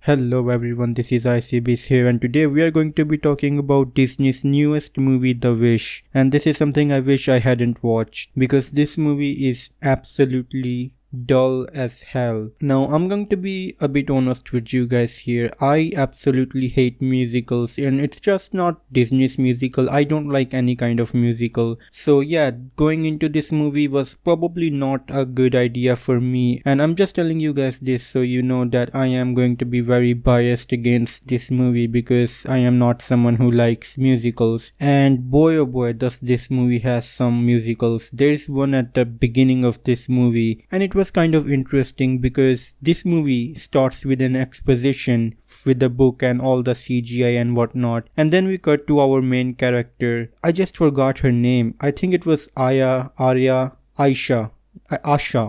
Hello everyone, this is ICBs here, and today we are going to be talking about Disney's newest movie, The Wish. And this is something I wish I hadn't watched because this movie is absolutely dull as hell. Now I'm going to be a bit honest with you guys here. I absolutely hate musicals, and it's just not Disney's musical. I don't like any kind of musical. So yeah, going into this movie was probably not a good idea for me, and I'm just telling you guys this so you know that I am going to be very biased against this movie because I am not someone who likes musicals. And boy oh boy, does this movie has some musicals. There's one at the beginning of this movie, and it was kind of interesting because this movie starts with an exposition with the book and all the CGI and whatnot, and then we cut to our main character. I just forgot her name. I think it was Asha,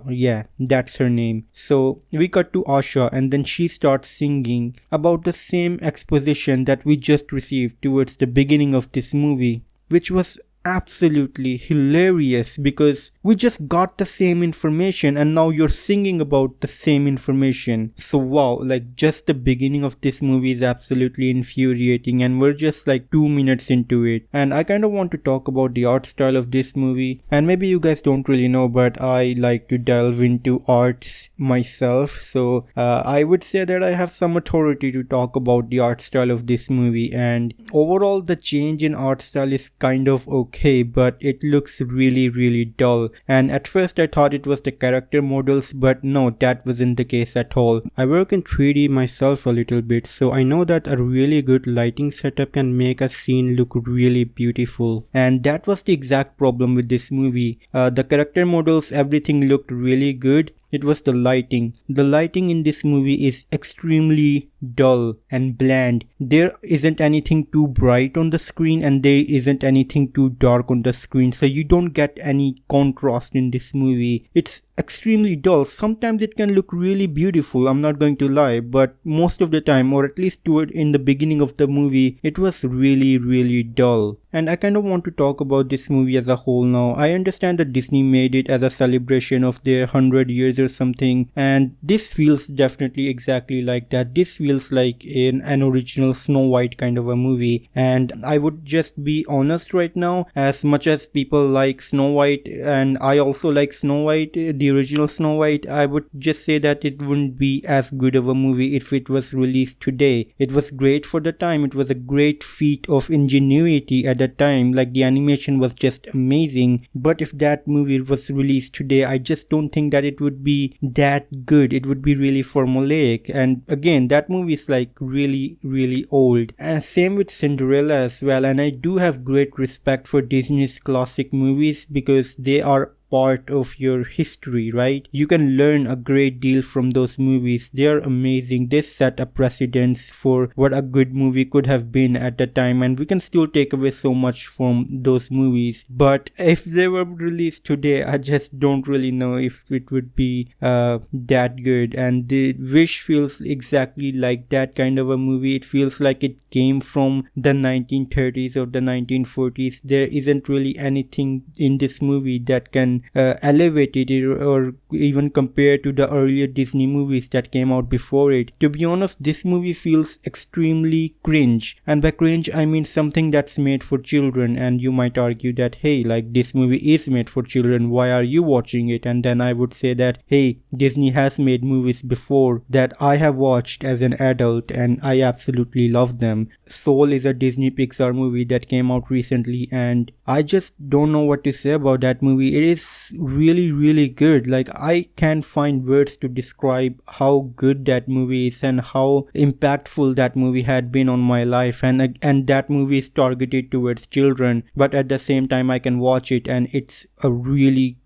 yeah, that's her name. So we cut to Asha, and then she starts singing about the same exposition that we just received towards the beginning of this movie, which was absolutely hilarious because we just got the same information and now you're singing about the same information. So wow, like just the beginning of this movie is absolutely infuriating, and we're just like 2 minutes into it. And I kind of want to talk about the art style of this movie, and maybe you guys don't really know, but I like to delve into arts myself, so I would say that I have some authority to talk about the art style of this movie. And overall the change in art style is kind of okay, but it looks really dull. And at first I thought it was the character models, but no, that wasn't the case at all. I work in 3D myself a little bit, so I know that a really good lighting setup can make a scene look really beautiful, and that was the exact problem with this movie. The character models, everything looked really good. It was the lighting. The lighting in this movie is extremely dull and bland. There isn't anything too bright on the screen and there isn't anything too dark on the screen, so you don't get any contrast in this movie. It's extremely dull. Sometimes it can look really beautiful, I'm not going to lie, but most of the time, or at least toward in the beginning of the movie, it was really dull. And I kind of want to talk about this movie as a whole now. I understand that Disney made it as a celebration of their 100 years or something, and this feels definitely exactly like that. This feels like an original Snow White kind of a movie, and I would just be honest right now, as much as people like Snow White and I also like Snow White, the original Snow White, I would just say that it wouldn't be as good of a movie if it was released today. It was great for the time. It was a great feat of ingenuity at the time, like the animation was just amazing. But if that movie was released today, I just don't think that it would be that good. It would be really formulaic, and again, that movie is like really old. And same with Cinderella as well. And I do have great respect for Disney's classic movies because they are part of your history, right? You can learn a great deal from those movies. They are amazing. They set a precedence for what a good movie could have been at the time, and we can still take away so much from those movies. But if they were released today, I just don't really know if it would be that good. And The Wish feels exactly like that kind of a movie. It feels like it came from the 1930s or the 1940s. There isn't really anything in this movie that can elevate it or even compare to the earlier Disney movies that came out before it. To be honest, this movie feels extremely cringe, and by cringe I mean something that's made for children. And you might argue that, hey, like this movie is made for children, why are you watching it? And then I would say that, hey, Disney has made movies before that I have watched as an adult and I absolutely love them. Soul is a Disney Pixar movie that came out recently, and I just don't know what to say about that movie. It is really good. Like, I can't find words to describe how good that movie is and how impactful that movie had been on my life. And that movie is targeted towards children, but at the same time I can watch it and it's a really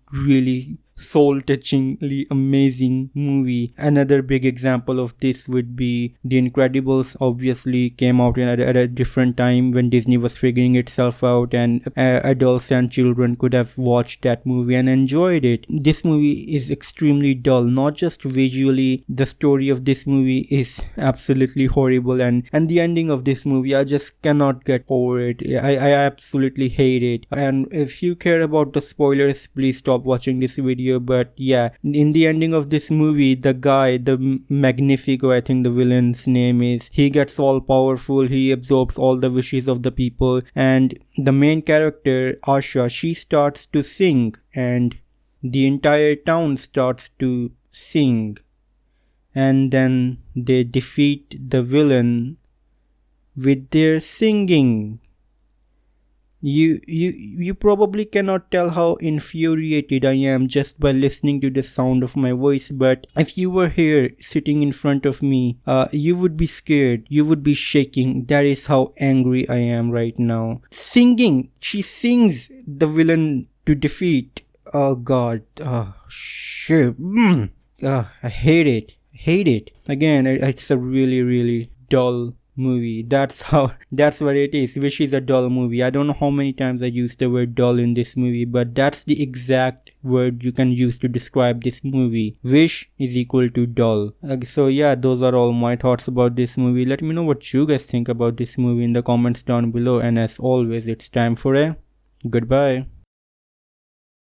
soul-touchingly amazing movie. Another big example of this would be The Incredibles. Obviously came out at a different time when Disney was figuring itself out, and adults and children could have watched that movie and enjoyed it. This movie is extremely dull, not just visually. The story of this movie is absolutely horrible, and the ending of this movie, I just cannot get over it. I absolutely hate it. And if you care about the spoilers, please stop watching this video scenario. But yeah, in the ending of this movie, the guy, the Magnifico, I think the villain's name is, he gets all powerful, he absorbs all the wishes of the people, and the main character, Asha, she starts to sing, and the entire town starts to sing, and then they defeat the villain with their singing. You probably cannot tell how infuriated I am just by listening to the sound of my voice, but if you were here sitting in front of me, you would be scared, you would be shaking. That is how angry I am right now. Singing, she sings the villain to defeat. Oh god, oh shit. I hate it. Hate it. Again, it's a really dull movie. That's what it is. Wish is a dull movie. I don't know how many times I used the word dull in this movie, but that's the exact word you can use to describe this movie. Wish is equal to dull. So yeah, those are all my thoughts about this movie. Let me know what you guys think about this movie in the comments down below, and as always, it's time for a goodbye.